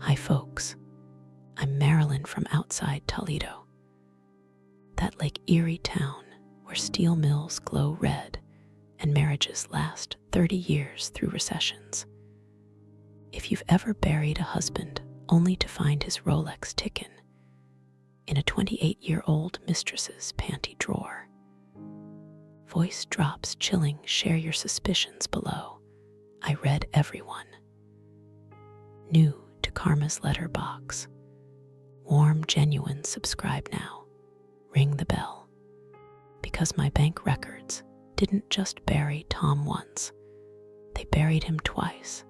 Hi folks, I'm Marilyn from outside Toledo, that Lake Erie town where steel mills glow red and marriages last 30 years through recessions. If you've ever buried a husband only to find his Rolex ticking in a 28-year-old mistress's panty drawer, voice drops chilling, share your suspicions below. I read everyone. New to Karma's letterbox. Warm, genuine, subscribe now. Ring the bell. Because my bank records didn't just bury Tom once, they buried him twice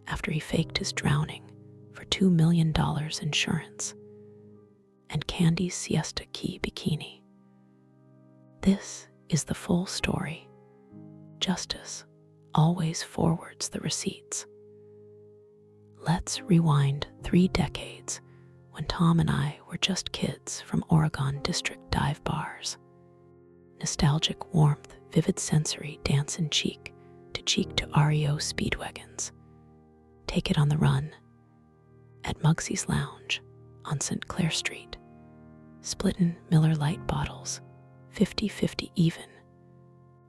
after he faked his drowning for $2 million insurance and Candy's Siesta Key bikini. This is the full story. Justice always forwards the receipts. Let's rewind 3 decades when Tom and I were just kids from Oregon District dive bars. Nostalgic warmth, vivid sensory, dance in cheek to REO speedwagons. Take it on the run at Mugsy's Lounge on St. Clair Street. Splittin' Miller Lite bottles, 50-50 even,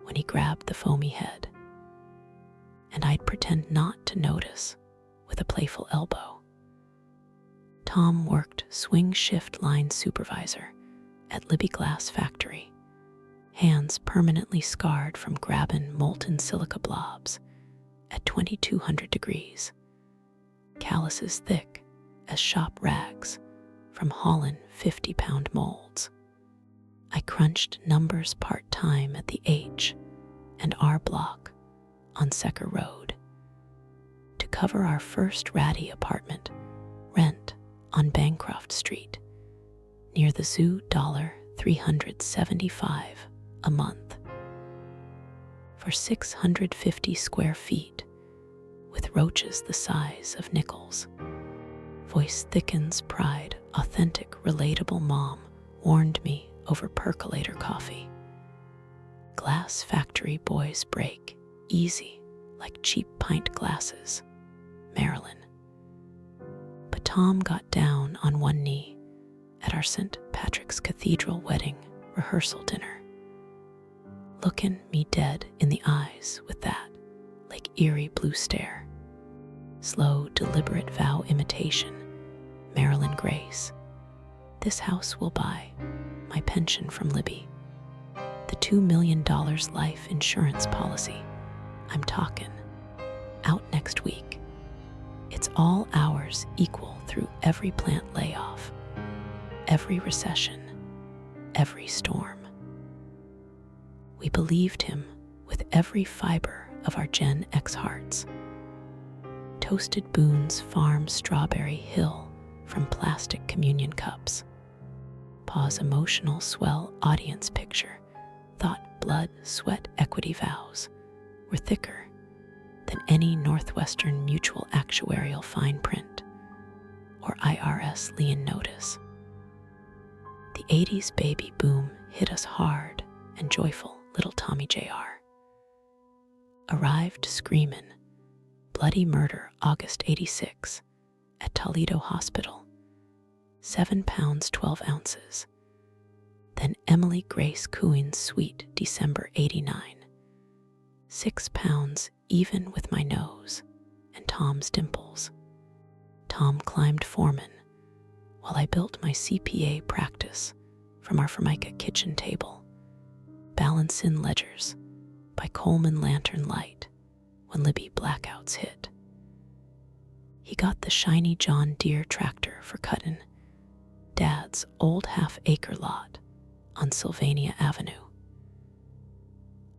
when he grabbed the foamy head. And I'd pretend not to notice with a playful elbow. Tom worked swing shift line supervisor at Libby Glass Factory, hands permanently scarred from grabbing molten silica blobs at 2200 degrees, calluses thick as shop rags from hauling 50-pound molds. I crunched numbers part-time at the H and R block on Secker Road to cover our first ratty apartment rent on Bancroft Street near the zoo. $375 a month for 650 square feet with roaches the size of nickels. Voice thickens pride, authentic, relatable mom warned me over percolator coffee. Glass factory boys break easy like cheap pint glasses, Marilyn. But Tom got down on one knee at our St. Patrick's Cathedral wedding rehearsal dinner, looking me dead in the eyes with that Lake Erie blue stare. Slow, deliberate vow imitation, Marilyn Grace. This house will buy my pension from Libby. The $2 million life insurance policy I'm talking out next week. It's all ours, equal through every plant layoff, every recession, every storm. We believed him with every fiber of our Gen X hearts. Toasted Boone's Farm Strawberry Hill from plastic communion cups. Pause emotional swell audience picture. Thought blood, sweat, equity vows were thicker than any Northwestern Mutual actuarial fine print or IRS lien notice. The 80s baby boom hit us hard and joyful. Little Tommy Jr. arrived screamin', bloody murder August 86 at Toledo Hospital, 7 pounds 12 ounces. Then Emily Grace cooing sweet December 89, 6 pounds even with my nose and Tom's dimples. Tom climbed foreman while I built my CPA practice from our Formica kitchen table. Balancing ledgers by Coleman lantern light when Libby blackouts hit. He got the shiny John Deere tractor for cutting Dad's old half-acre lot on Sylvania Avenue.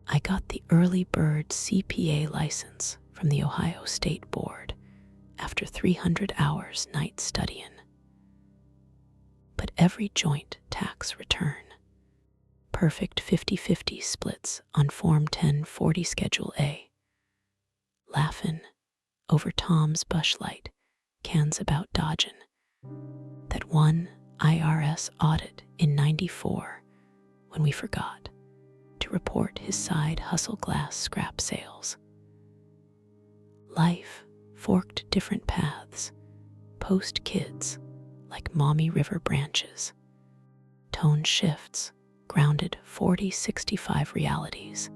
I got the early bird CPA license from the Ohio State Board after 300 hours night studying. But every joint tax return, perfect 50-50 splits on Form 1040 Schedule A. Laughin' over Tom's bushlight cans about dodgin' that one IRS audit in '94 when we forgot to report his side hustle glass scrap sales. Life forked different paths, Post kids like mommy river branches. Tone shifts, grounded 40-65 realities.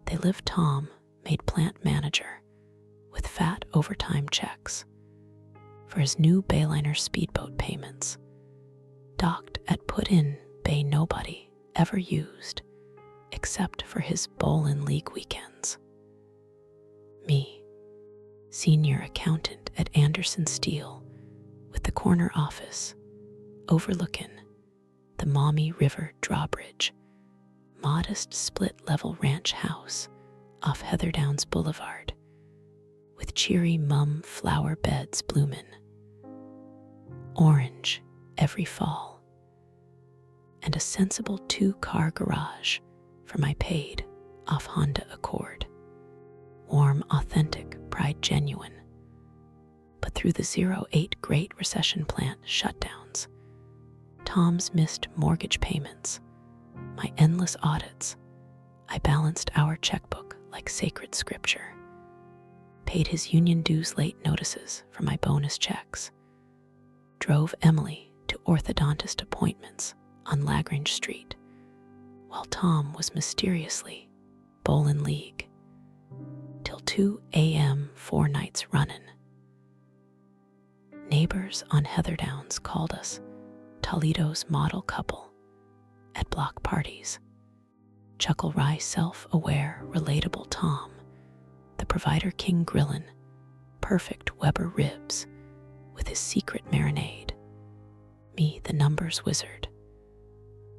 They live Tom, made plant manager, with fat overtime checks for his new Bayliner speedboat payments, docked at put-in bay nobody ever used except for his Bowlin League weekends. Me, senior accountant at Anderson Steel, with the corner office overlooking the Maumee River drawbridge, modest split-level ranch house off Heatherdowns Boulevard, with cheery mum flower beds bloomin', orange every fall, and a sensible 2-car garage for my paid-off Honda Accord. Warm, authentic, pride genuine. But through the 08 Great Recession plant shutdowns, Tom's missed mortgage payments, my endless audits, I balanced our checkbook like sacred scripture, paid his union dues late notices for my bonus checks, drove Emily to orthodontist appointments on Lagrange Street, while Tom was mysteriously Bowlin League, till 2 a.m. 4 nights runnin'. Neighbors on Heatherdowns called us Toledo's model couple at block parties. Chuckle Rye self-aware, relatable Tom, the provider king grillin' perfect Weber ribs with his secret marinade. Me, the numbers wizard,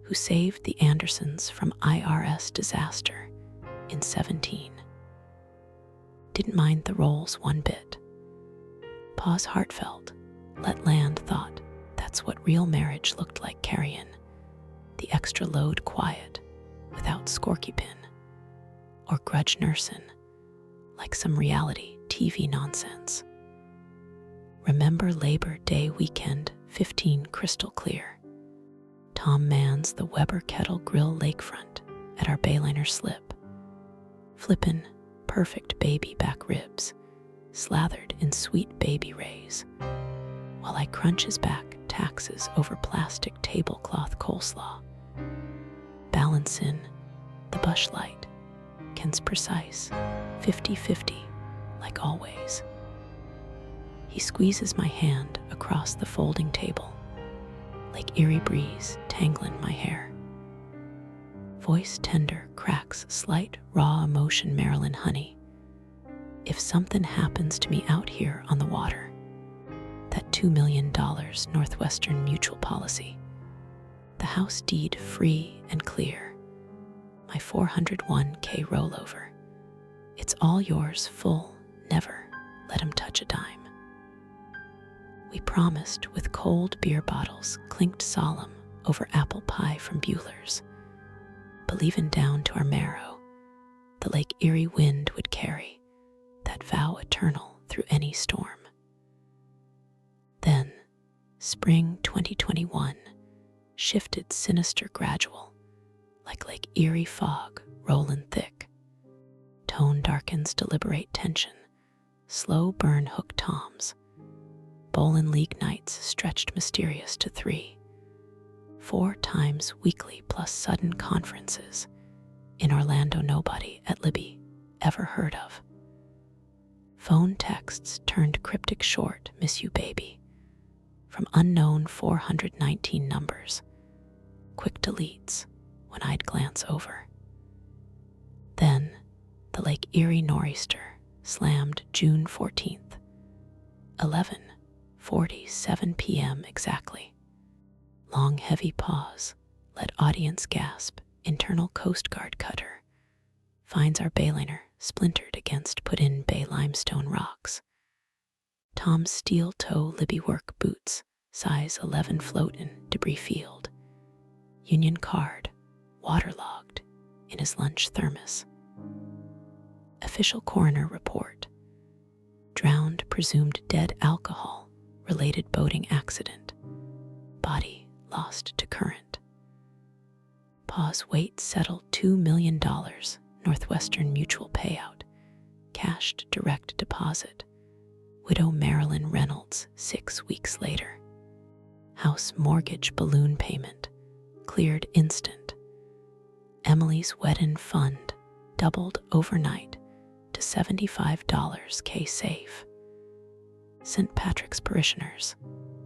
who saved the Andersons from IRS disaster in 17. Didn't mind the roles one bit. Pause heartfelt, let land thought that's what real marriage looked like carryin', the extra load quiet, without scorky pin, or grudge nursin', like some reality TV nonsense. Remember Labor Day weekend, 15 crystal clear. Tom mans the Weber Kettle Grill lakefront at our Bayliner slip, flippin' perfect baby back ribs, slathered in sweet baby rays, while I crunch his back taxes over plastic tablecloth coleslaw. Balancin' the bush light, Ken's precise, 50-50, like always. He squeezes my hand across the folding table, like Erie breeze tangling my hair. Voice tender, cracks slight raw emotion, Marilyn honey. If something happens to me out here on the water, that $2 million Northwestern Mutual policy, the house deed free and clear, my 401k rollover, it's all yours full, never let him touch a dime. We promised with cold beer bottles clinked solemn over apple pie from Bueller's, believing down to our marrow the Lake Erie wind would carry that vow eternal through any storm. Then, spring 2021 shifted sinister gradual, like Lake Erie fog rollin' thick. Tone darkens deliberate tension, slow burn hook toms. Bowlin League nights stretched mysterious to 3-4 times weekly plus sudden conferences in Orlando nobody at Libby ever heard of. Phone texts turned cryptic short, miss you baby, from unknown 419 numbers, quick deletes when I'd glance over. Then the Lake Erie nor'easter slammed June 14th, 11:47 p.m. exactly. Long heavy pause, let audience gasp, internal Coast Guard cutter finds our Bayliner splintered against put-in bay limestone rocks. Tom's steel toe Libby work boots, size 11 floatin' debris field. Union card, waterlogged in his lunch thermos. Official coroner report. Drowned, presumed dead alcohol, related boating accident. Body lost to current. Pause wait settled $2 million Northwestern Mutual payout. Cashed direct deposit. Widow Marilyn Reynolds 6 weeks later. House mortgage balloon payment cleared instant. Emily's wedding fund doubled overnight to $75 K safe. St. Patrick's parishioners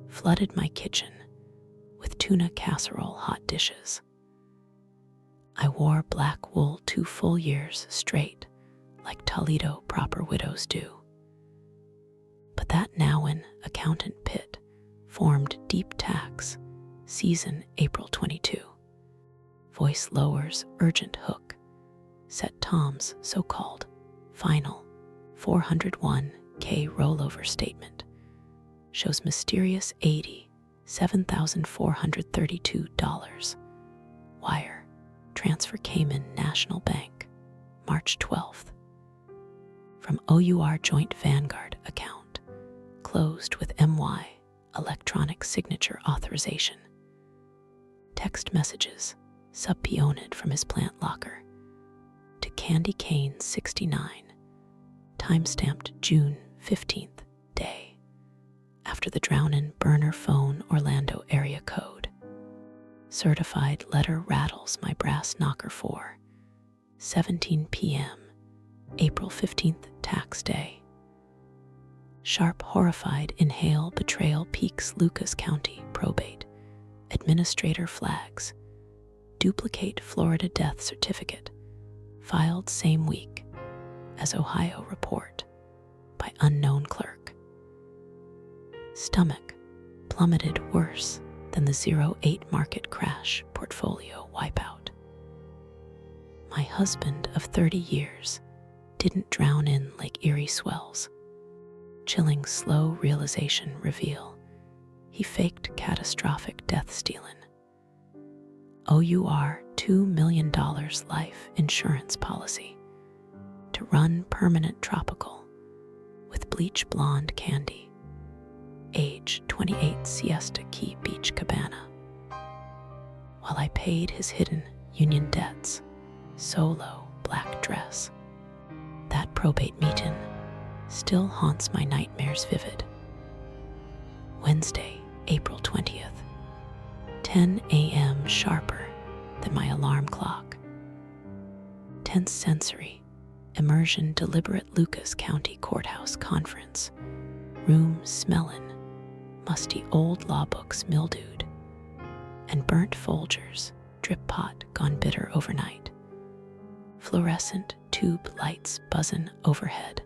flooded my kitchen with tuna casserole hot dishes. I wore black wool 2 full years straight, like Toledo proper widows do. But that Nowen accountant pit formed deep tax, season April 22. Voice lowers urgent hook, set Tom's so-called final 401k rollover statement, shows mysterious $87,432. Wire, transfer Cayman National Bank, March 12th. From OUR Joint Vanguard account, closed with MY, electronic signature authorization. Text messages, sub-peoned from his plant locker, to Candy Cane 69, timestamped June 15th, day, after the drownin' burner phone Orlando area code. Certified letter rattles my brass knocker for 17 p.m., April 15th, tax day. Sharp horrified inhale betrayal peaks Lucas County probate. Administrator flags. Duplicate Florida death certificate. Filed same week as Ohio report by unknown clerk. Stomach plummeted worse than the 08 market crash portfolio wipeout. My husband of 30 years didn't drown in Lake Erie swells. Chilling slow realization reveal he faked catastrophic death stealin'. OUR $2 million life insurance policy to run permanent tropical with bleach blonde candy, age 28 Siesta Key beach cabana. While I paid his hidden union debts, solo black dress. That probate meetin' still haunts my nightmares vivid. Wednesday, April 20th, 10 a.m. sharper than my alarm clock. Tense sensory, immersion deliberate Lucas County Courthouse conference, room smellin', musty old law books mildewed, and burnt Folgers, drip pot gone bitter overnight. Fluorescent tube lights buzzin' overhead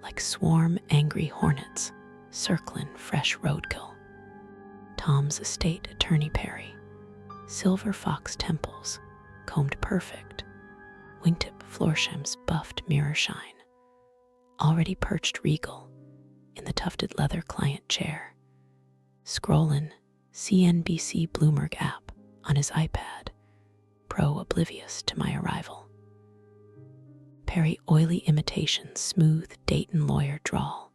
like swarm angry hornets circlin' fresh roadkill. Tom's estate attorney Perry, silver fox temples, combed perfect, wingtip Florsheim's buffed mirror shine, already perched regal in the tufted leather client chair, scrollin' CNBC Bloomberg app on his iPad, pro oblivious to my arrival. Perry oily imitation smooth Dayton lawyer drawl,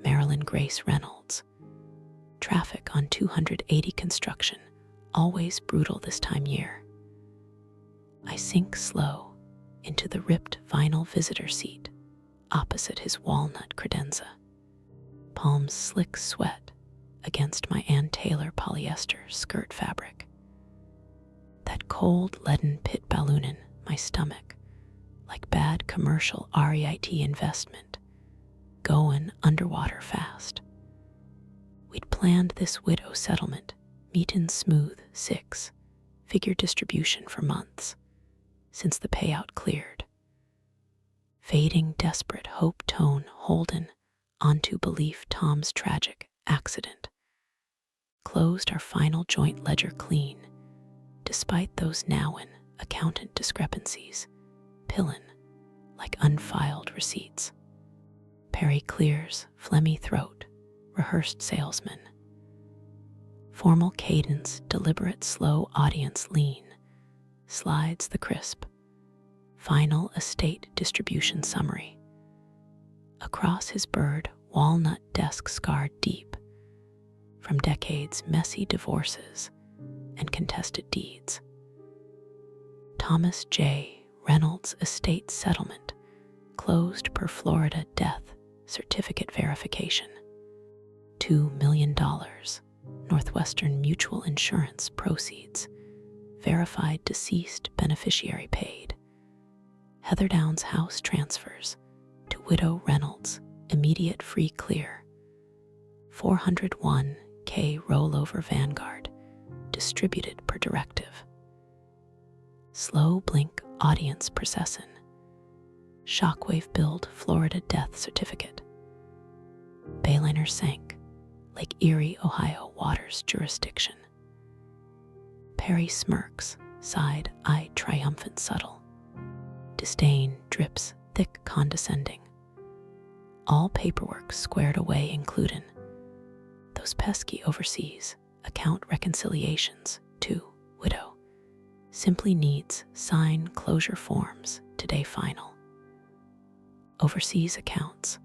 Marilyn Grace Reynolds. Traffic on 280 construction, always brutal this time year. I sink slow into the ripped vinyl visitor seat opposite his walnut credenza, palms slick sweat against my Ann Taylor polyester skirt fabric. That cold leaden pit balloonin' my stomach like bad commercial REIT investment, goin' underwater fast. We'd planned this widow settlement, meetin' smooth 6-figure distribution for months, since the payout cleared. Fading desperate hope tone holden onto belief Tom's tragic accident. Closed our final joint ledger clean, despite those Nowen accountant discrepancies, pillin' like unfiled receipts. Perry clears, phlegmy throat, rehearsed salesman. Formal cadence, deliberate slow audience lean, slides the crisp, final estate distribution summary. Across his bird, walnut desk scarred deep, from decades messy divorces and contested deeds. Thomas J. Reynolds estate settlement closed per Florida death certificate verification. $2 million. Northwestern Mutual insurance proceeds. Verified deceased beneficiary paid. Heather Downs house transfers to widow Reynolds. Immediate free clear. 401k rollover Vanguard. Distributed per directive. Slow blink audience procession. Shockwave build Florida death certificate. Bayliner sank. Lake Erie, Ohio waters jurisdiction. Perry smirks, side eye triumphant subtle. Disdain drips thick condescending. All paperwork squared away includin'. Those pesky overseas account reconciliations to widow. Simply needs sign closure forms today final. Overseas accounts.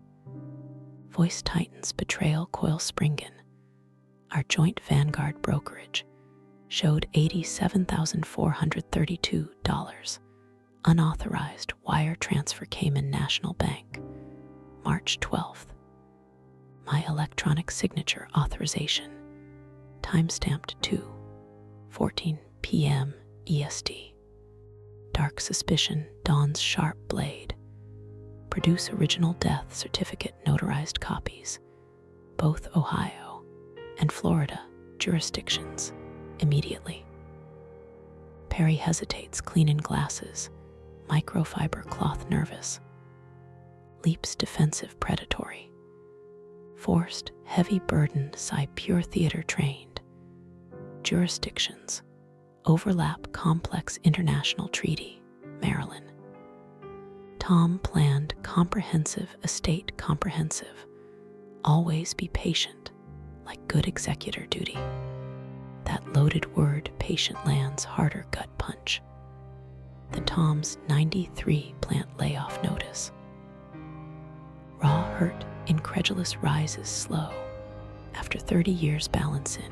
Voice Titans Betrayal Coil Springen. Our joint Vanguard brokerage showed $87,432. Unauthorized wire transfer Cayman National Bank. March 12th. My electronic signature authorization. Timestamped 2:14 p.m. EST. Dark suspicion dawns sharp blade. Produce original death certificate notarized copies. Both Ohio and Florida jurisdictions immediately. Perry hesitates, cleaning glasses. Microfiber cloth nervous. Leaps defensive predatory. Forced heavy burden sigh pure theater trained. Jurisdictions overlap complex international treaty, Marilyn. Tom planned comprehensive estate comprehensive. Always be patient, like good executor duty. That loaded word patient lands harder gut punch than Tom's 93 plant layoff notice. Raw hurt, incredulous rises slow. After 30 years balance in,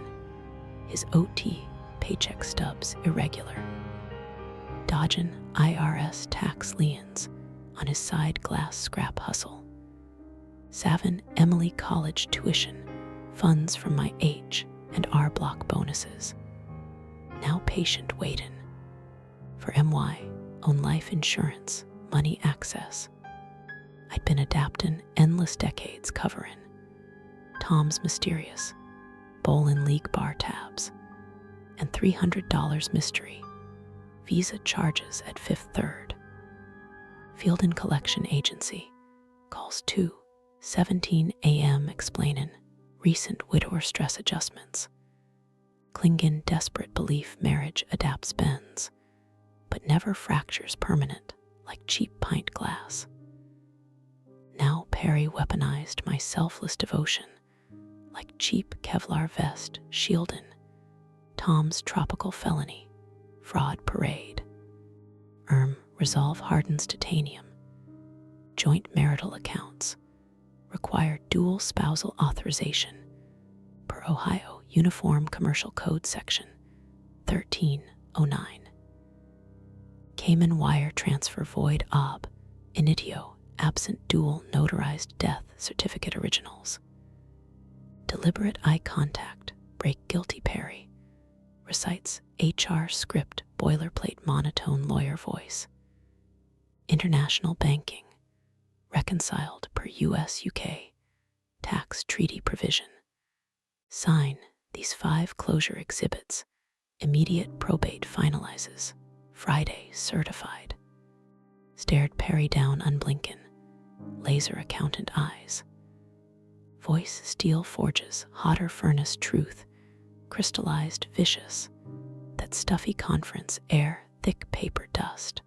his OT paycheck stubs irregular. Dodgin' IRS tax liens on his side glass scrap hustle. Savin' Emily college tuition, funds from my H and R block bonuses. Now patient waitin' for MY, own life insurance, money access. I'd been adaptin' endless decades coverin'. Tom's mysterious, Bowlin League bar tabs, and $300 mystery. Visa charges at Fifth Third. Field and Collection Agency calls 2:17 a.m. explainin' recent widower stress adjustments. Klingon desperate belief marriage adapts bends, but never fractures permanent like cheap pint glass. Now Perry weaponized my selfless devotion like cheap Kevlar vest shieldin' Tom's tropical felony, fraud parade. Resolve hardens titanium. Joint marital accounts require dual spousal authorization per Ohio Uniform Commercial Code Section 1309. Cayman wire transfer void ob initio absent dual notarized death certificate originals. Deliberate eye contact break guilty Perry recites HR script boilerplate monotone lawyer voice. International banking reconciled per US-UK tax treaty provision. Sign these 5 closure exhibits. Immediate probate finalizes. Friday certified. Stared Perry down unblinking. Laser accountant eyes. Voice steel forges hotter furnace truth. Crystallized vicious. That stuffy conference air thick paper dust.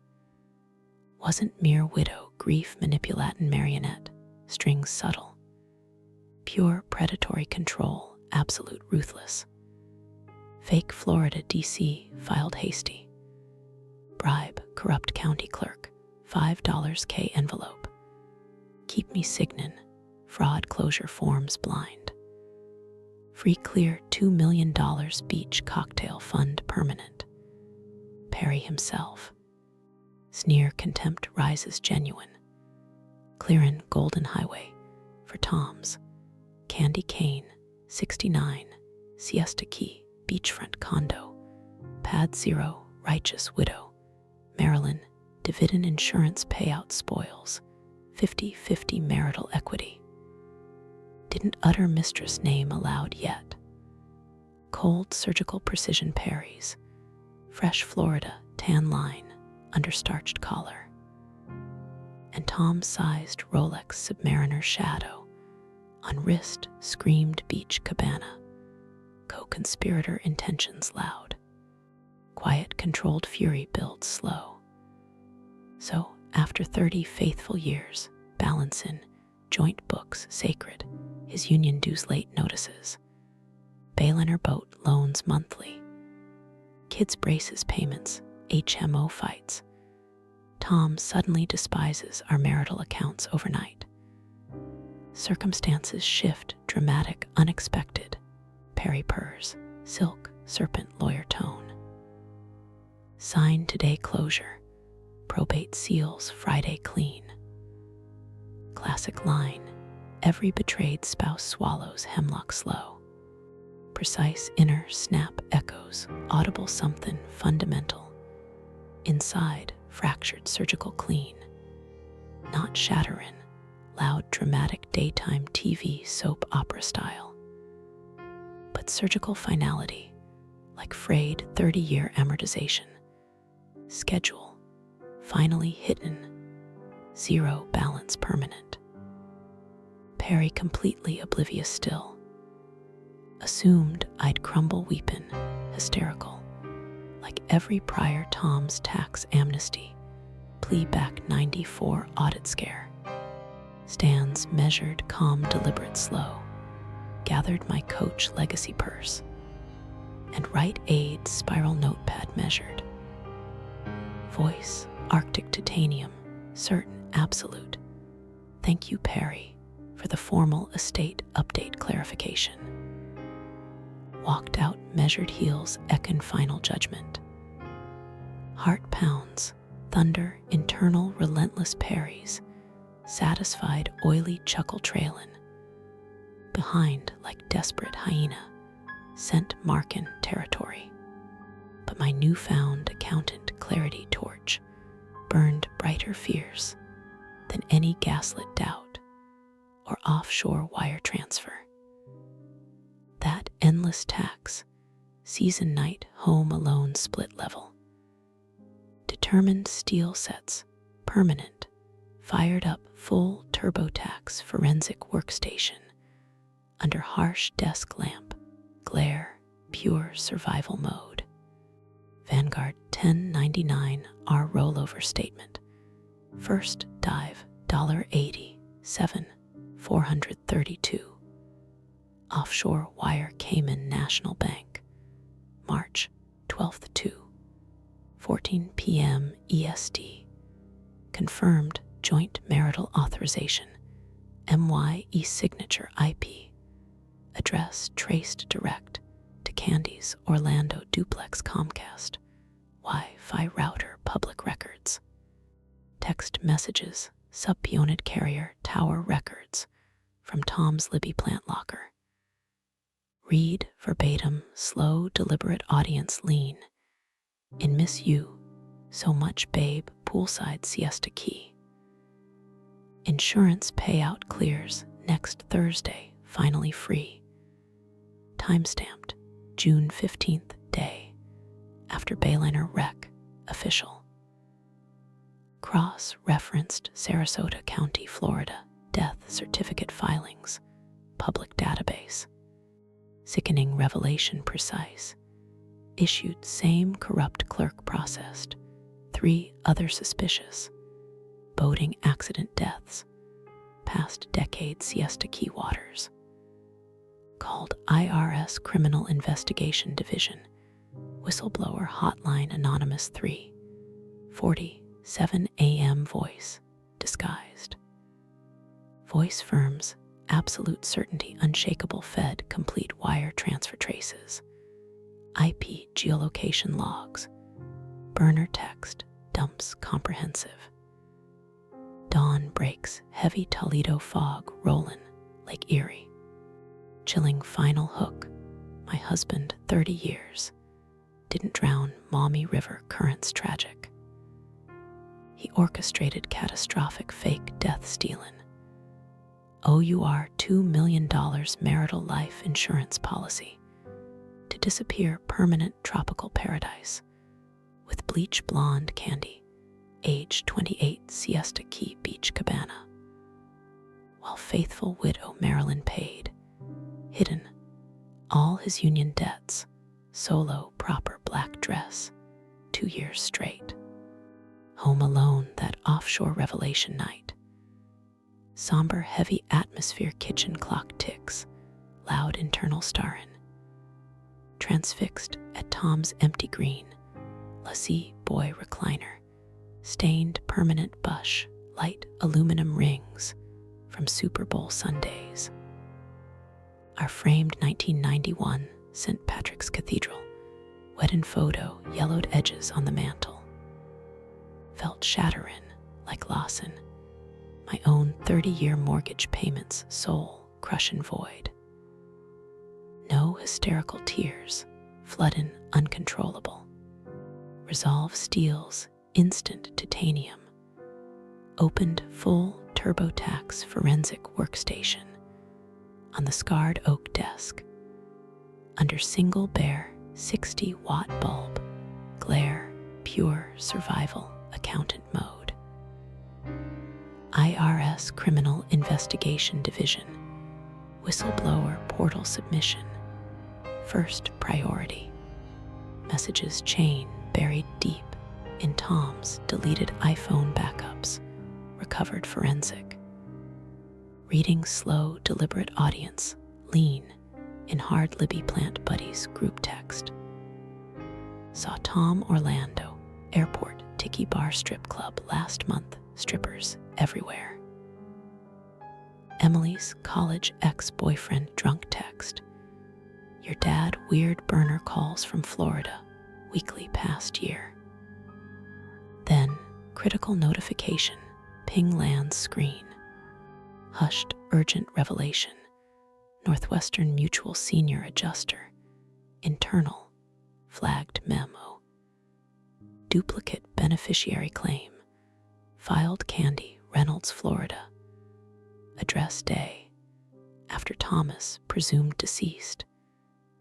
Wasn't mere widow grief manipulatin' marionette, strings subtle. Pure predatory control, absolute ruthless. Fake Florida DC filed hasty. Bribe corrupt county clerk, $5 K envelope. Keep me signin', fraud closure forms blind. Free clear $2 million beach cocktail fund permanent. Perry himself. Sneer contempt rises genuine. Clearin' golden highway, for Tom's Candy Cane, 69, Siesta Key, beachfront condo, Pad 0, righteous widow, Marilyn, dividend insurance payout spoils, 50-50 marital equity. Didn't utter mistress name aloud yet. Cold surgical precision Perry's, fresh Florida tan line under starched collar, and Tom-sized Rolex Submariner shadow on wrist screamed beach cabana, co-conspirator intentions loud. Quiet controlled fury builds slow. So, after 30 faithful years, balancin' joint books sacred, his union dues late notices, Bayliner boat loans monthly, kids braces payments, HMO fights. Tom suddenly despises our marital accounts overnight. Circumstances shift, dramatic, unexpected. Perry purrs, silk, serpent lawyer tone. Sign today closure, probate seals Friday clean. Classic line, every betrayed spouse swallows hemlock slow. Precise inner snap echoes, audible something fundamental. Inside, fractured surgical clean. Not shatterin', loud dramatic daytime TV soap opera style. But surgical finality, like frayed 30-year amortization. Schedule, finally hidden, zero balance permanent. Perry completely oblivious still. Assumed I'd crumble weepin', hysterical. Like every prior Tom's tax amnesty, Plea back 94 audit scare. Stands measured, calm, deliberate, slow. Gathered my coach legacy purse. And right aid spiral notepad measured. Voice, Arctic titanium, certain, absolute. Thank you, Perry, for the formal estate update clarification. Walked out, measured heels, econ final judgment. Heart pounds, thunder, internal, relentless Perry's, satisfied, oily chuckle trailin'. Behind, like desperate hyena, scent markin' territory. But my newfound accountant clarity torch burned brighter fierce than any gaslit doubt or offshore wire transfer. That endless tax, season night, home alone split level. Determined steel sets, permanent, fired up full TurboTax forensic workstation, under harsh desk lamp, glare, pure survival mode. Vanguard 1099 R rollover statement. First dive $87, 432. Offshore wire Cayman National Bank. March 12th to 14 p.m. EST. Confirmed joint marital authorization. MY e-signature IP. Address traced direct to Candy's Orlando duplex Comcast. Wi-Fi router public records. Text messages subpeoned carrier tower records from Tom's Libby plant locker. Read verbatim, slow, deliberate audience lean. In Miss You, so much babe, poolside Siesta Key. Insurance payout clears next Thursday, finally free. Timestamped, June 15th day, after Bayliner wreck, official. Cross-referenced Sarasota County, Florida, death certificate filings, public database. Sickening revelation precise. Issued same corrupt clerk processed. 3 other suspicious. Boating accident deaths. Past decade Siesta Key waters. Called IRS Criminal Investigation Division. Whistleblower hotline anonymous 3:47 a.m. voice disguised. Voice firms absolute certainty unshakable fed complete wire transfer traces. IP geolocation logs. Burner text dumps comprehensive. Dawn breaks heavy Toledo fog rollin'. Lake Erie. Chilling final hook. My husband, 30 years, didn't drown. Maumee River currents tragic. He orchestrated catastrophic fake death stealing. OUR $2 million marital life insurance policy to disappear permanent tropical paradise with bleach blonde candy, age 28 Siesta Key beach cabana. While faithful widow Marilyn paid, hidden, all his union debts, solo proper black dress, 2 years straight. Home alone that offshore revelation night. Somber heavy atmosphere kitchen clock ticks, loud internal starin. Transfixed at Tom's empty green, lassie boy recliner, stained permanent bush, light aluminum rings from Super Bowl Sundays. Our framed 1991 St. Patrick's Cathedral, wedding photo, yellowed edges on the mantle. Felt shatterin' like Lawson, my own 30-year mortgage payments soul crushin' void. No hysterical tears, floodin' uncontrollable. Resolve steals instant titanium. Opened full TurboTax forensic workstation on the scarred oak desk. Under single bare 60-watt bulb, glare, pure survival accountant mode. IRS Criminal Investigation Division, whistleblower portal submission, first priority. Messages chain buried deep in Tom's deleted iPhone backups, recovered forensic. Reading slow, deliberate audience, lean, in hard Libby plant buddies group text. Saw Tom Orlando, airport, Tiki Bar Strip Club last month, strippers everywhere. Emily's college ex-boyfriend drunk text. Your dad weird burner calls from Florida, weekly past year. Then, critical notification, ping lands screen. Hushed urgent revelation, Northwestern Mutual senior adjuster, internal, flagged memo. Duplicate beneficiary claim, filed Candy, Reynolds, Florida. Address day, after Thomas presumed deceased.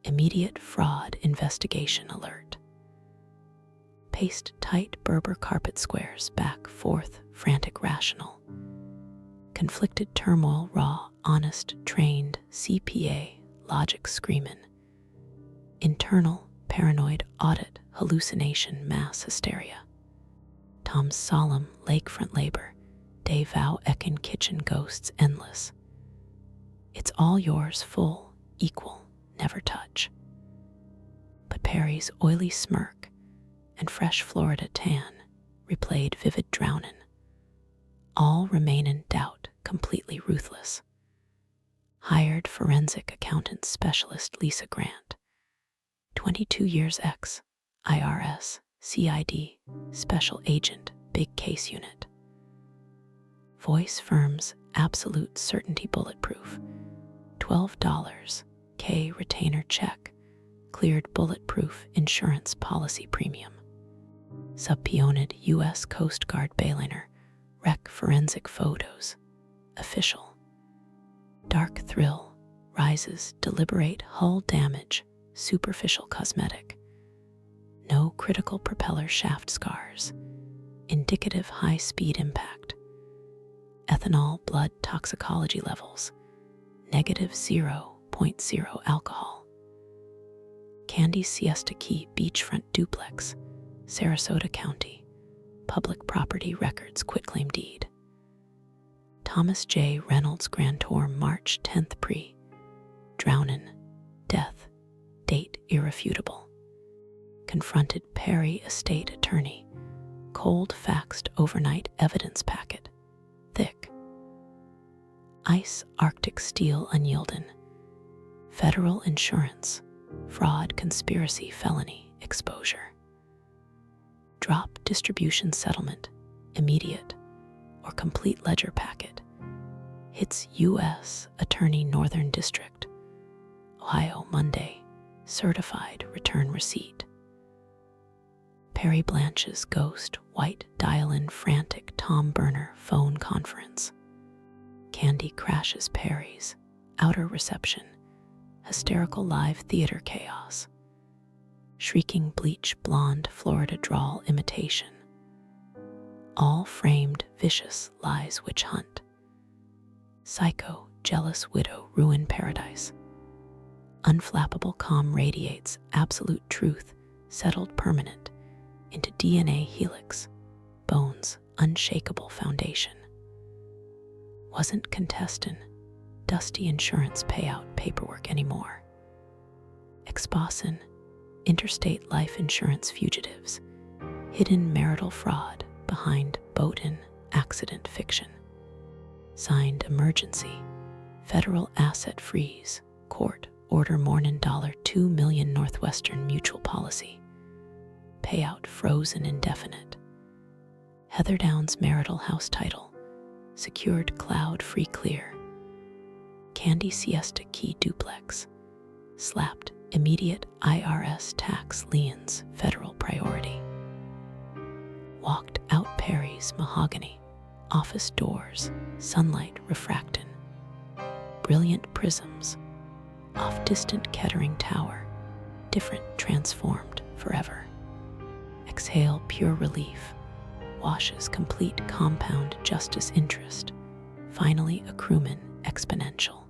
Immediate fraud investigation alert. Paste tight Berber carpet squares back forth, frantic rational. Conflicted turmoil raw, honest, trained, CPA, logic screamin'. Internal, paranoid, audit, hallucination, mass hysteria. Tom's solemn lakefront labor, day vow ekin kitchen ghosts endless. It's all yours full, equal, never touch. But Perry's oily smirk and fresh Florida tan replayed vivid drownin'. All remain in doubt, completely ruthless. Hired forensic accountant specialist Lisa Grant, 22 years ex-IRS, CID, special agent, big case unit. Voice firm's absolute certainty bulletproof, $12 K retainer check, cleared bulletproof insurance policy premium. Subpeoned U.S. Coast Guard Bayliner, rec forensic photos, official. Dark thrill, rises, deliberate hull damage, superficial cosmetic. No critical propeller shaft scars, indicative high-speed impact. Ethanol blood toxicology levels, negative 0.0 alcohol. Candy Siesta Key beachfront duplex, Sarasota County, public property records quitclaim deed. Thomas J. Reynolds grantor March 10th drownin', death, date irrefutable. Confronted Perry estate attorney, cold faxed overnight evidence packet, thick. Ice Arctic steel unyieldin', federal insurance, fraud conspiracy felony exposure. Drop distribution settlement, immediate or complete ledger packet, hits U.S. Attorney Northern District, Ohio Monday, certified return receipt. Perry Blanche's ghost white dial-in frantic Tom Burner phone conference. Candy crashes Perry's outer reception, hysterical live theater chaos. Shrieking bleach blonde Florida drawl imitation. All framed vicious lies witch hunt. Psycho jealous widow ruin paradise. Unflappable calm radiates absolute truth settled permanent into DNA helix, bones unshakable foundation. Wasn't contestant dusty insurance payout paperwork anymore. Exposin interstate life insurance fugitives, hidden marital fraud behind boat-in accident fiction. Signed emergency, federal asset freeze, court order mornin' $2 million Northwestern Mutual policy. Payout frozen indefinite. Heather Downs marital house title, secured cloud free clear. Candy Siesta Key duplex, slapped immediate IRS tax liens federal priority. Walked out Perry's mahogany, office doors, sunlight refractin'. Brilliant prisms, off distant Kettering Tower, different transformed forever. Exhale pure relief, washes complete compound justice interest, finally accruement exponential.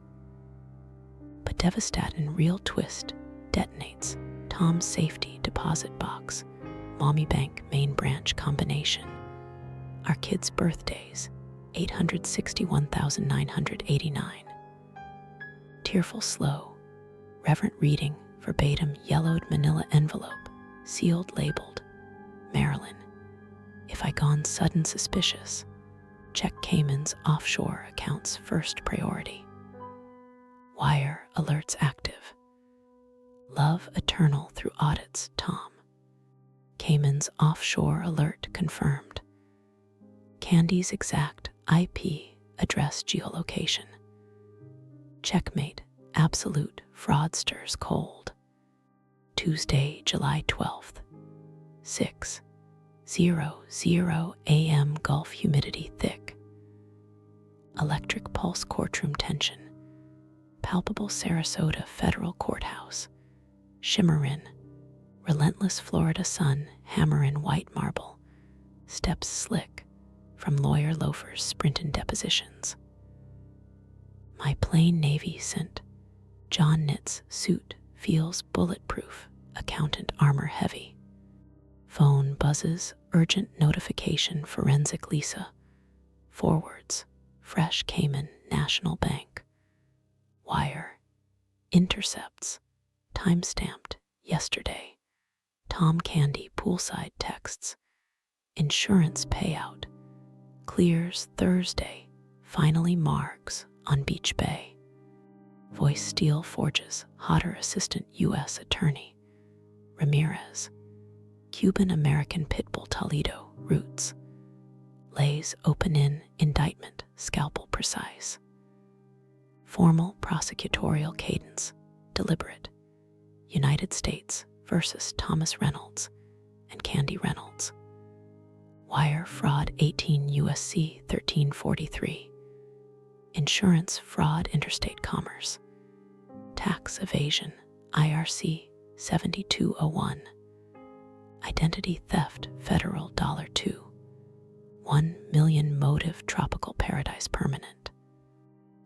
But devastating real twist detonates Tom's safety deposit box, mommy bank main branch combination. Our kids' birthdays, 861,989. Tearful slow, reverent reading, verbatim yellowed manila envelope, sealed labeled, Marilyn. If I gone sudden suspicious, check Cayman's offshore accounts first priority. Wire alerts active. Love eternal through audits, Tom. Cayman's offshore alert confirmed. Candy's exact IP address geolocation. Checkmate, absolute fraudsters cold. Tuesday, July 12th, 6:00 a.m. Gulf humidity thick. Electric pulse courtroom tension. Palpable Sarasota Federal Courthouse. Shimmerin, relentless Florida sun hammerin' white marble. Steps slick from lawyer loafers sprintin' depositions. My plain navy scent, John Knit's suit feels bulletproof, accountant armor heavy. Phone buzzes, urgent notification forensic Lisa. Forwards, fresh Cayman National Bank. Wire, intercepts, time-stamped yesterday. Tom Candy poolside texts. Insurance payout, clears Thursday, finally margs on Beach Bay. Voice steel forges hotter assistant U.S. Attorney Ramirez. Cuban-American pitbull Toledo roots. Lays open in indictment scalpel precise. Formal prosecutorial cadence, deliberate. United States versus Thomas Reynolds and Candy Reynolds. Wire fraud 18 U.S.C. 1343. Insurance fraud interstate commerce. Tax evasion IRC 7201. Identity theft federal $2. 1 million motive tropical paradise permanent.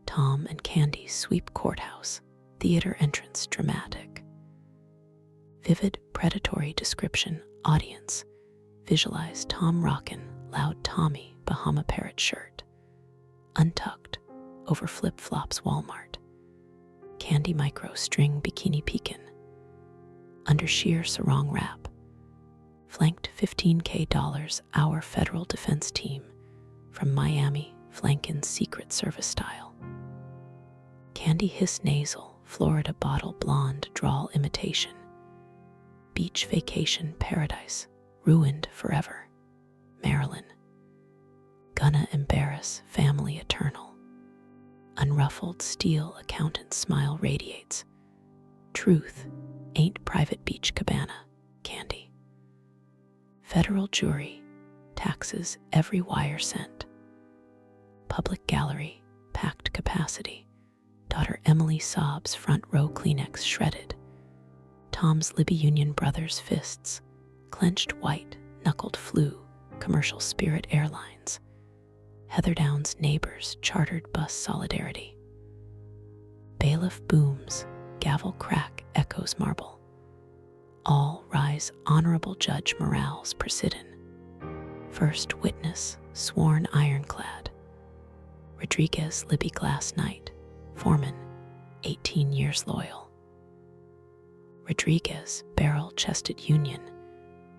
Tom and Candy sweep courthouse, theater entrance dramatic. Vivid predatory description audience. Visualize Tom rockin' loud Tommy Bahama parrot shirt. Untucked over flip-flops Walmart. Candy micro string bikini peekin'. Under sheer sarong wrap. Flanked $15K our federal defense team from Miami flankin' Secret Service style. Candy hiss nasal, Florida bottle blonde drawl imitation. Beach vacation paradise, ruined forever. Marilyn. Gonna embarrass family eternal. Unruffled steel accountant's smile radiates. Truth ain't private beach cabana candy. Federal jury taxes every wire cent. Public gallery, packed capacity. Daughter Emily sobs, front row Kleenex shredded. Tom's Libby Union Brothers fists, clenched white, knuckled flew, commercial Spirit Airlines. Heatherdown's neighbors, chartered bus solidarity. Bailiff booms, gavel crack echoes marble. All rise, honorable Judge Morales President. First witness, sworn ironclad. Rodriguez Libby Glass Knight, foreman, 18 years loyal. Rodriguez barrel-chested Union,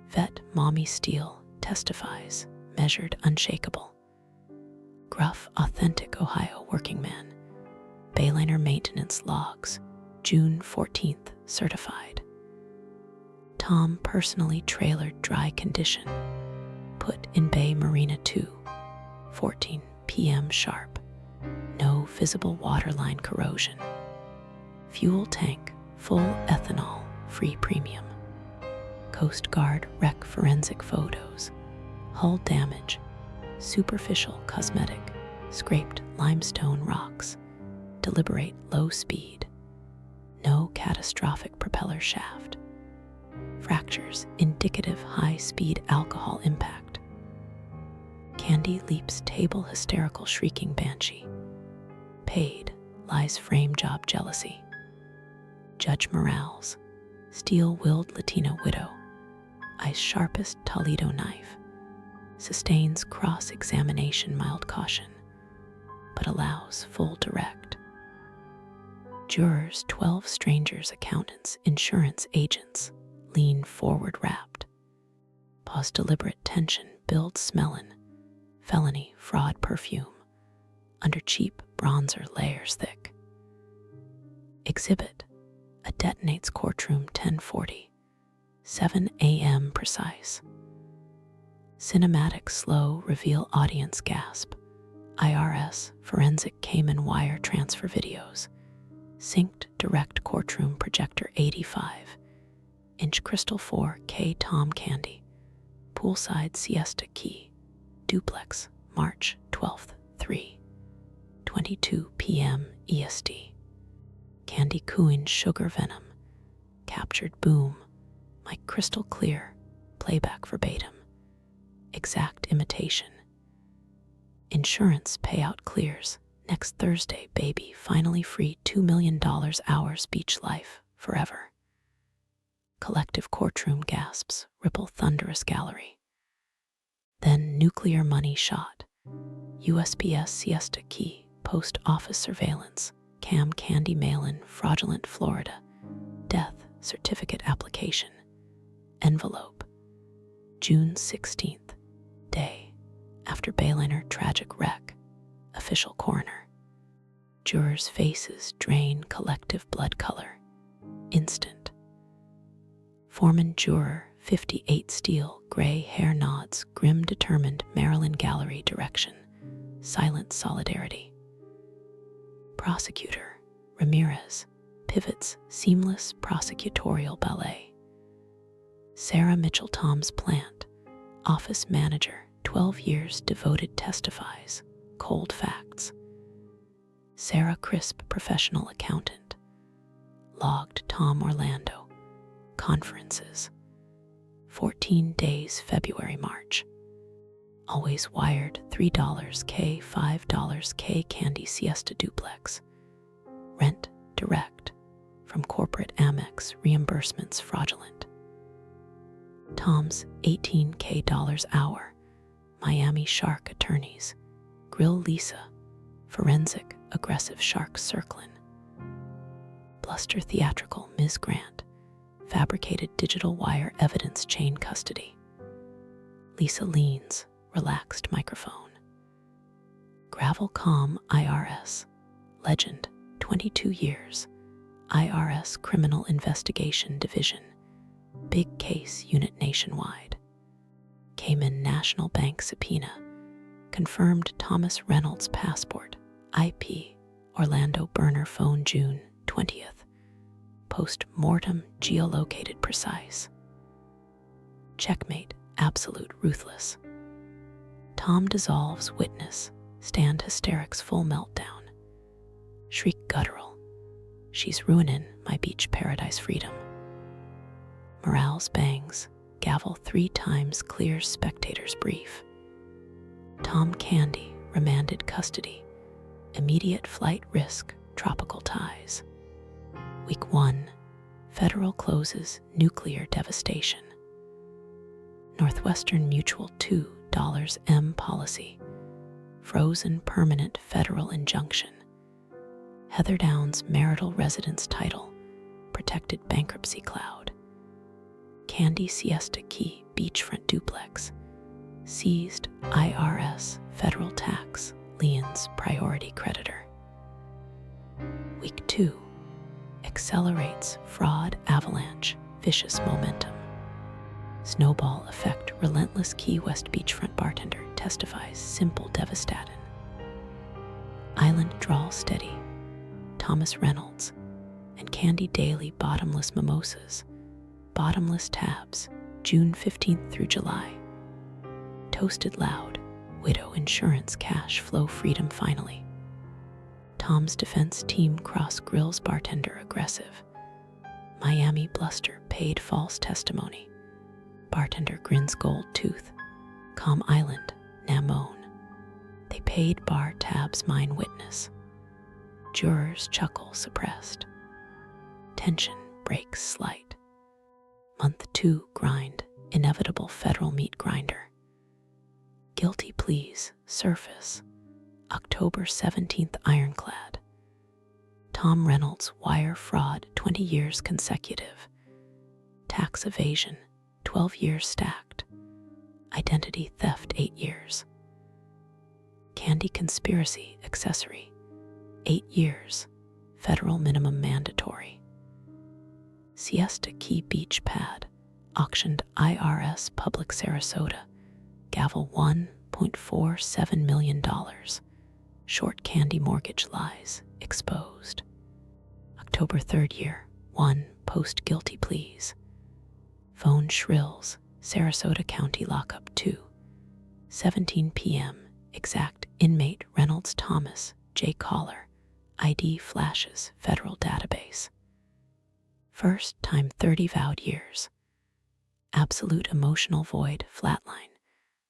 vet Mommy Steele testifies, measured unshakable. Gruff authentic Ohio working man, Bayliner maintenance logs, June 14th certified. Tom personally trailered dry condition, put in Bay Marina 2, 14 p.m. sharp. No visible waterline corrosion. Fuel tank, full ethanol, free premium. Coast Guard wreck forensic photos. Hull damage, superficial cosmetic, scraped limestone rocks. Deliberate low speed. No catastrophic propeller shaft. Fractures indicative high-speed alcohol impact. Candy leaps table hysterical shrieking banshee. Paid lies frame job jealousy. Judge Morales, steel-willed Latina widow, ice sharpest Toledo knife, sustains cross-examination mild caution, but allows full direct. Jurors 12 strangers accountants insurance agents lean forward wrapped. Pause deliberate tension builds smellin', felony fraud perfume, under cheap bronzer layers thick. Exhibit, a detonates courtroom 1040, 7 a.m. precise. Cinematic slow reveal audience gasp, IRS forensic Cayman wire transfer videos, synced direct courtroom projector 85-inch crystal 4K Tom Candy, poolside Siesta Key, duplex, March 12th, 3:22 p.m. EST. Candy cooing sugar venom, captured boom, mic crystal clear, playback verbatim, exact imitation. Insurance payout clears, next Thursday baby finally free $2 million hours beach life forever. Collective courtroom gasps, ripple thunderous gallery. Then nuclear money shot, USPS Siesta Key, post office surveillance, Cam Candy mail-in, fraudulent Florida, death certificate application, envelope, June 16th, day after Bayliner tragic wreck, official coroner. Jurors' faces drain collective blood color, instant. Foreman juror 58 steel gray hair nods, grim determined Marilyn gallery direction, silent solidarity. Prosecutor Ramirez pivots seamless prosecutorial ballet. Sarah Mitchell Tom's plant, office manager 12 years devoted testifies, cold facts. Sarah Crisp professional accountant. Logged Tom Orlando, conferences. 14 days February March. Always wired $3 K, $5 K Candy Siesta duplex. Rent direct from corporate Amex reimbursements fraudulent. Tom's $18K hour. Miami Shark attorneys. Grill Lisa. Forensic aggressive shark circlin'. Bluster theatrical Ms. Grant. Fabricated digital wire evidence chain custody. Lisa leans, relaxed microphone. Gravel calm IRS. Legend, 22 years. IRS Criminal Investigation Division. Big case unit nationwide. Cayman National Bank subpoena. Confirmed Thomas Reynolds passport, IP, Orlando burner phone June 20th. Post-mortem geolocated precise. Checkmate absolute ruthless. Tom dissolves witness, stand hysterics full meltdown. Shriek guttural. She's ruinin' my beach paradise freedom. Morales bangs, gavel 3 times clears spectators brief. Tom Candy, remanded custody, immediate flight risk, tropical ties. Week 1, federal closes, nuclear devastation. Northwestern Mutual $2 policy, frozen permanent federal injunction. Heather Downs marital residence title, protected bankruptcy cloud. Ch3 Siesta Key beachfront duplex, seized IRS federal tax, liens priority creditor. Week 2, accelerates fraud avalanche, vicious momentum. Snowball effect relentless Key West beachfront bartender testifies simple devastatin'. Island drawl steady, Thomas Reynolds, and Candy Daily bottomless mimosas, bottomless tabs, June 15th through July. Toasted loud, widow insurance cash flow freedom finally. Tom's defense team cross grills bartender aggressive. Miami bluster paid false testimony. Bartender grins gold tooth. Calm Island, Namone. They paid bar tabs mine witness. Jurors chuckle suppressed. Tension breaks slight. Month 2 grind, inevitable federal meat grinder. Guilty pleas surface. October 17th ironclad. Tom Reynolds wire fraud 20 years consecutive. Tax evasion 12 years stacked. Identity theft 8 years. Candy conspiracy accessory 8 years. Federal minimum mandatory. Siesta Key beach pad auctioned IRS public Sarasota. Gavel $1.47 million. Short Candy mortgage lies exposed. October 3rd year 1 post guilty pleas. Phone shrills, Sarasota County lockup 2. 17 p.m. exact inmate Reynolds Thomas J. Caller. ID flashes federal database. First time 30 vowed years. Absolute emotional void flatline.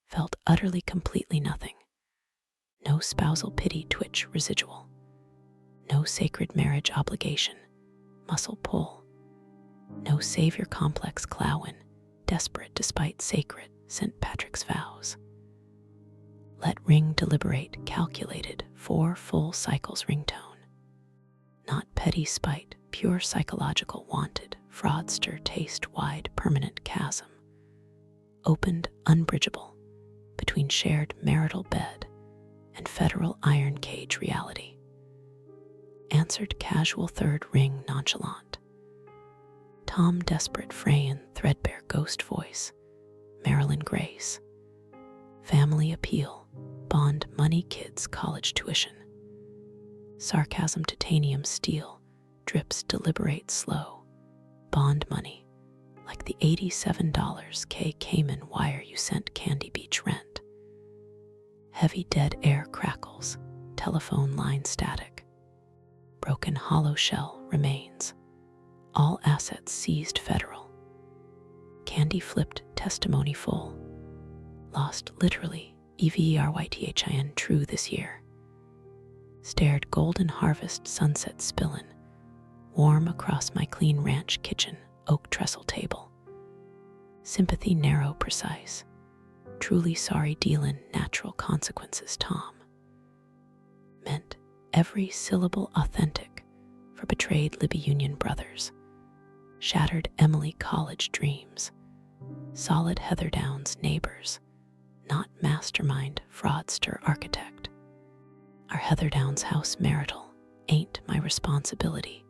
Felt utterly completely nothing. No spousal pity twitch residual. No sacred marriage obligation, muscle pull. No savior complex Clowin, desperate despite sacred St. Patrick's vows. Let ring deliberate calculated 4 full cycles ringtone. Not petty spite, pure psychological wanted, fraudster taste wide permanent chasm. Opened unbridgeable between shared marital bed and federal iron cage reality. Answered casual 3rd ring nonchalant. Tom desperate frayin threadbare ghost voice, Marilyn Grace. Family appeal, bond money kids college tuition. Sarcasm titanium steel, drips deliberate slow, bond money, like the $87 Cayman wire you sent Candy Beach rent. Heavy dead air crackles, telephone line static. Broken hollow shell remains. All assets seized federal. Candy flipped testimony full. Lost literally, EVERYTHIN true this year. Stared golden harvest sunset spillin', warm across my clean ranch kitchen, oak trestle table. Sympathy narrow precise. Truly sorry dealin' natural consequences Tom. Meant every syllable authentic for betrayed Libby Union brothers. Shattered Emily college dreams. Solid Heather Downs neighbors. Not mastermind fraudster architect. Our Heather Downs house marital ain't my responsibility.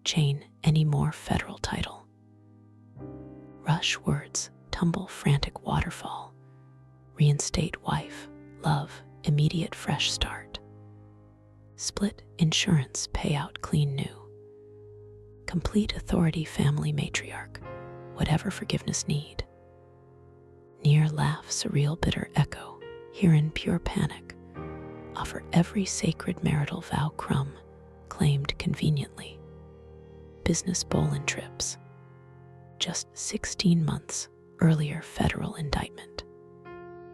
Chain any more federal title. Rush words, tumble frantic waterfall. Reinstate wife, love, immediate fresh start. Split insurance payout clean new. Complete authority family matriarch, whatever forgiveness need. Near laugh surreal bitter echo, herein pure panic. Offer every sacred marital vow crumb, claimed conveniently. Business Bowlin trips. Just 16 months earlier federal indictment.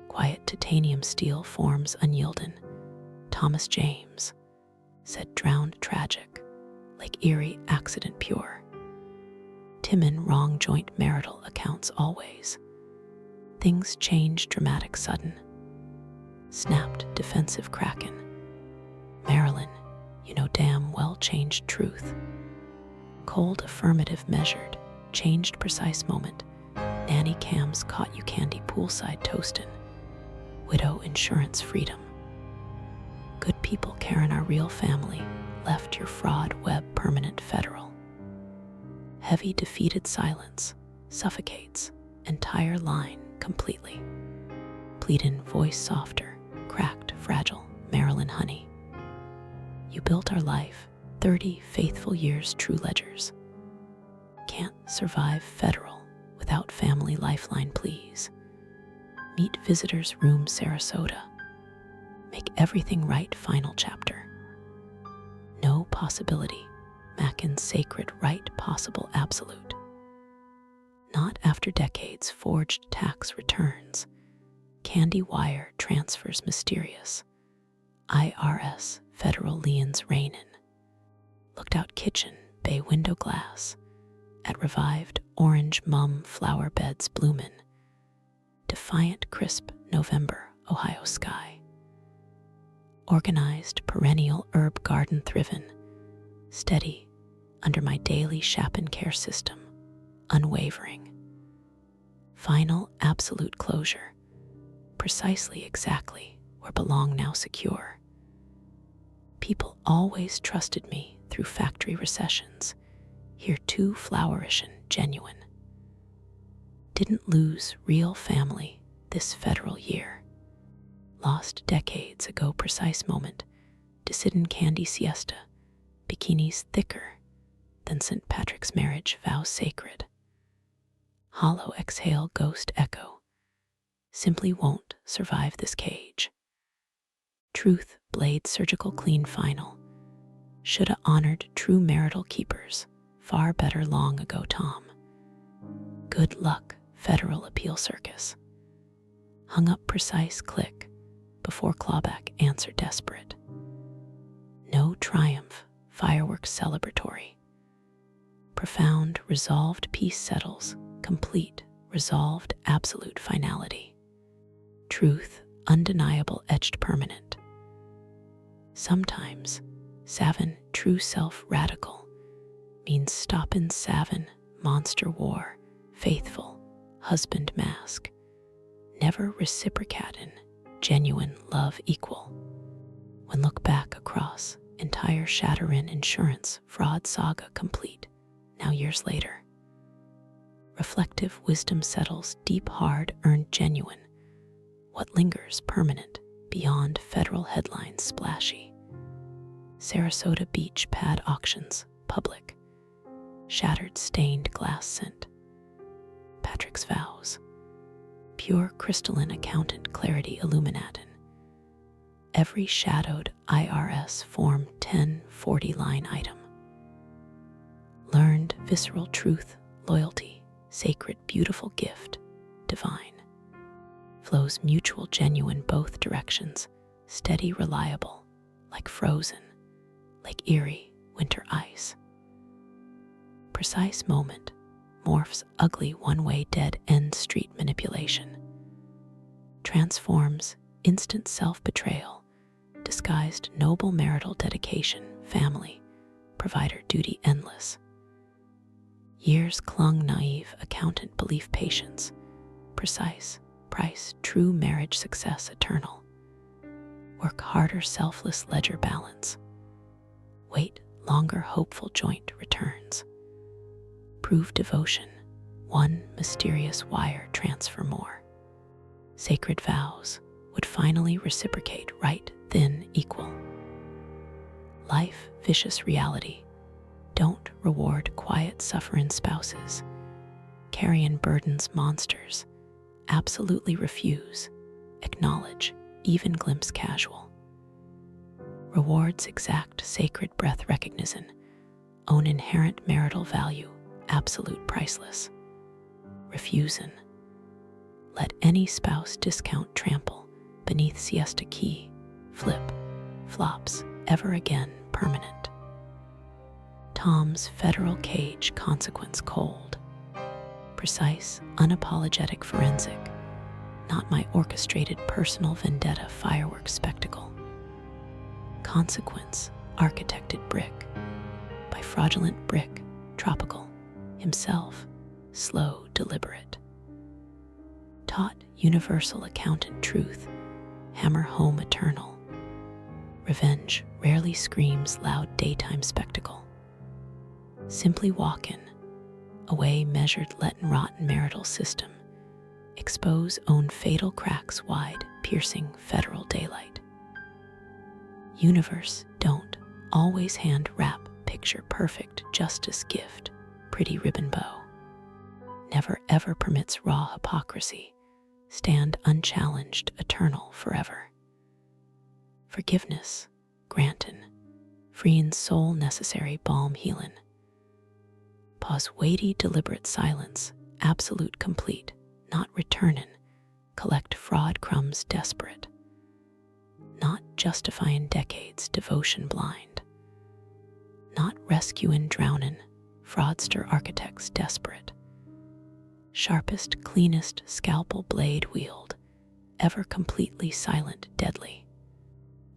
Quiet titanium steel forms unyielding. Thomas James said drowned tragic, Lake Erie accident pure. Timon wrong joint marital accounts always. Things change dramatic sudden. Snapped defensive kraken. Marilyn, you know damn well changed truth. Cold affirmative measured, changed precise moment. Nanny cams caught you candy poolside toastin'. Widow insurance freedom. Good people Karen our real family, left your fraud web permanent federal. Heavy defeated silence, suffocates, entire line completely. Pleadin' voice softer, cracked, fragile, Marilyn honey. You built our life, 30 faithful years true ledgers. Can't survive federal without family lifeline please. Meet visitors room Sarasota. Make everything right final chapter. No possibility, Mackin's sacred right possible absolute. Not after decades forged tax returns. Candy wire transfers mysterious. IRS federal liens reignin'. Looked out kitchen bay window glass. At revived orange mum flower beds bloomin'. Defiant crisp November Ohio sky. Organized perennial herb garden thriven. Steady under my daily Chapin care system. Unwavering. Final absolute closure. Precisely exactly where belong now secure. People always trusted me through factory recessions. Here too flourish and genuine. Didn't lose real family this federal year. Lost decades ago precise moment. Decidin' candy siesta. Bikinis thicker than St. Patrick's marriage vows sacred. Hollow exhale ghost echo. Simply won't survive this cage. Truth blade surgical clean final. Shoulda honored true marital keepers. Far better long ago Tom. Good luck federal appeal circus. Hung up precise click before clawback answer desperate. No triumph, fireworks celebratory. Profound resolved peace settles, complete resolved absolute finality. Truth undeniable etched permanent. Sometimes, savin true self radical means stoppin' savin monster war, faithful husband mask, never reciprocatin' genuine love equal. When look back across entire shatterin' insurance fraud saga complete, now years later. Reflective wisdom settles deep hard earned genuine. What lingers permanent beyond federal headlines splashy. Sarasota beach pad auctions, public. Shattered stained glass scent. Patrick's vows. Pure crystalline accountant clarity illuminatin'. Every shadowed IRS Form 1040 line item. Learned visceral truth, loyalty, sacred beautiful gift, divine. Flows mutual genuine both directions, steady reliable, like frozen, like Erie winter ice. Precise moment, morphs ugly one-way dead end street manipulation. Transforms instant self-betrayal, disguised noble marital dedication, family, provider duty endless. Years clung naive accountant belief patience, precise, price true marriage success eternal. Work harder selfless ledger balance. Wait longer hopeful joint returns. Prove devotion, one mysterious wire transfer more. Sacred vows would finally reciprocate right thin equal. Life, vicious reality. Don't reward quiet suffering spouses. Carrying burdens, monsters. Absolutely refuse. Acknowledge, even glimpse casual. Rewards exact sacred breath recognition. Own inherent marital value, absolute priceless. Refusing. Let any spouse discount trample beneath Siesta Key, flip, flops, ever again permanent. Tom's federal cage consequence cold. Precise, unapologetic forensic, not my orchestrated personal vendetta fireworks spectacle. Consequence, architected brick, by fraudulent brick, tropical, himself, slow, deliberate. Taught universal accountant truth, hammer home eternal. Revenge rarely screams loud daytime spectacle. Simply walk in, away measured lettin' rotten marital system, expose own fatal cracks wide, piercing federal daylight. Universe don't always hand wrap picture perfect justice gift, pretty ribbon bow. Never ever permits raw hypocrisy, stand unchallenged, eternal forever. Forgiveness, grantin', freeing soul necessary balm healin'. Pause weighty deliberate silence, absolute complete, not returnin', collect fraud crumbs desperate. Not justifying decades devotion blind. Not rescuing drownin', fraudster architects desperate. Sharpest, cleanest scalpel blade wield, ever completely silent deadly.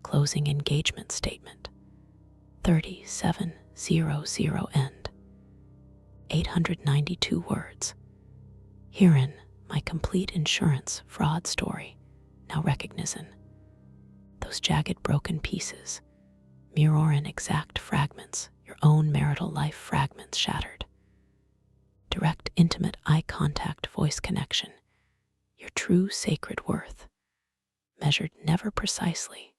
Closing engagement statement, 3700 end. 892 words. Herein my complete insurance fraud story, now recognizin'. Those jagged broken pieces, mirrorin' exact fragments, your own marital life fragments shattered. Direct intimate eye contact voice connection, your true sacred worth, measured never precisely,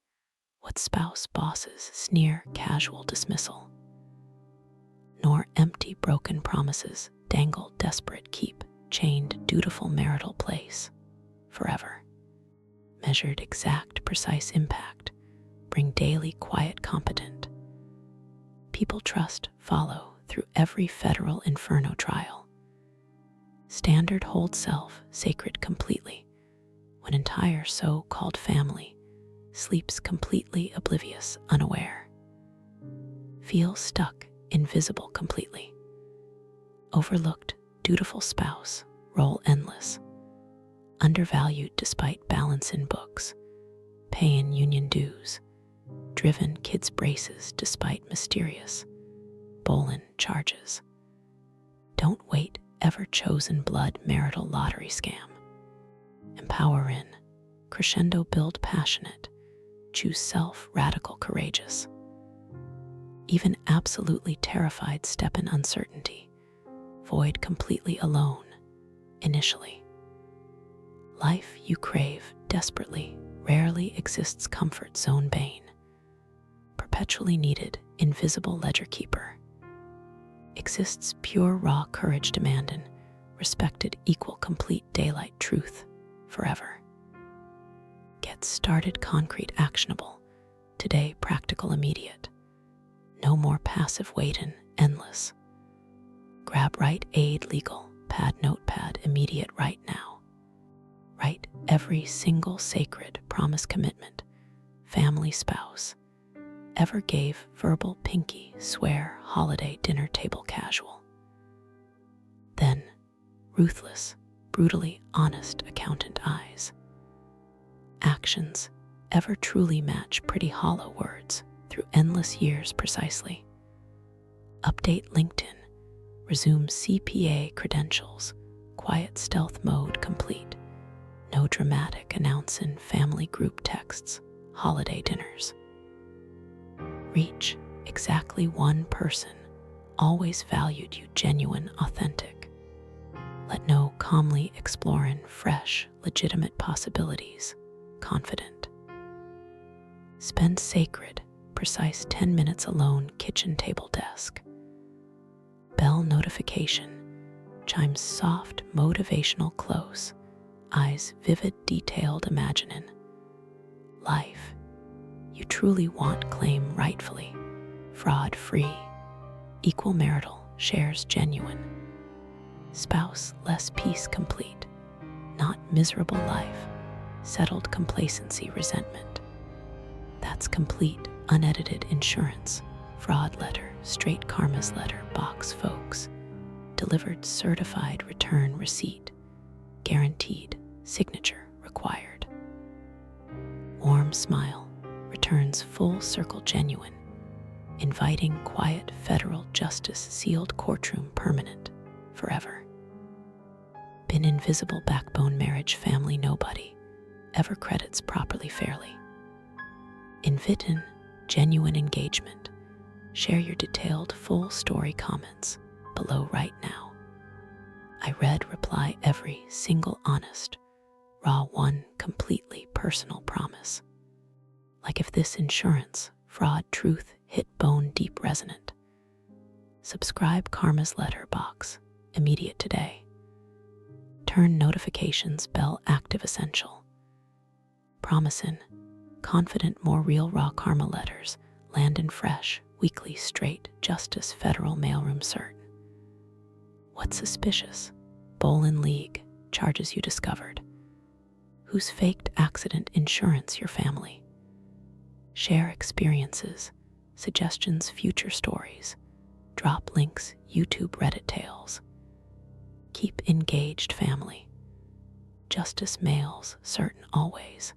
what spouse bosses sneer casual dismissal. Nor empty broken promises dangle desperate keep chained dutiful marital place forever. Measured exact precise impact bring daily quiet competent. People trust follow through every federal inferno trial. Standard hold self sacred completely when entire so-called family sleeps completely oblivious unaware. Feel stuck invisible completely. Overlooked, dutiful spouse, roll endless. Undervalued despite balance in books, paying union dues. Driven kids' braces despite mysterious Bowlin charges. Don't wait ever chosen blood marital lottery scam. Empower in, crescendo build passionate, choose self radical courageous. Even absolutely terrified step in uncertainty, void completely alone, initially. Life you crave desperately rarely exists comfort zone bane. Perpetually needed invisible ledger keeper. Exists pure raw courage demandin', respected equal complete daylight truth forever. Get started concrete actionable, today practical immediate. No more passive waitin', endless. Grab right aid legal, pad notepad immediate right now. Write every single sacred promise commitment, family spouse, ever gave verbal pinky swear holiday dinner table casual. Then, ruthless, brutally honest accountant eyes. Actions ever truly match pretty hollow words through endless years precisely. Update LinkedIn, resume CPA credentials, quiet stealth mode complete. No dramatic announcing family group texts, holiday dinners. Reach exactly one person, always valued you genuine, authentic. Let no calmly exploring fresh, legitimate possibilities, confident. Spend sacred, precise 10 minutes alone kitchen table desk. Bell notification chimes soft, motivational close, eyes vivid, detailed, imaginin'. Life you truly want, claim rightfully, fraud-free, equal marital, shares genuine. Spouse less peace complete, not miserable life, settled complacency, resentment. That's complete, unedited insurance, fraud letter, straight karma's letter, box folks, delivered certified return receipt, guaranteed, signature required. Warm smile, returns full circle genuine, inviting quiet federal justice sealed courtroom permanent, forever. Been invisible backbone marriage family nobody ever credits properly fairly. Invitten genuine engagement, share your detailed full story comments below right now. I read reply every single honest, raw one completely personal promise. Like if this insurance, fraud, truth hit bone deep resonant. Subscribe Karma's letter box, immediate today. Turn notifications bell active essential. Promisin', confident more real raw karma letters, land in fresh, weekly straight justice federal mailroom cert. What's suspicious? Bowlin League charges you discovered. Who's faked accident insurance your family? Share experiences, suggestions, future stories. Drop links, YouTube, Reddit tales. Keep engaged family. Justice mails, certain always.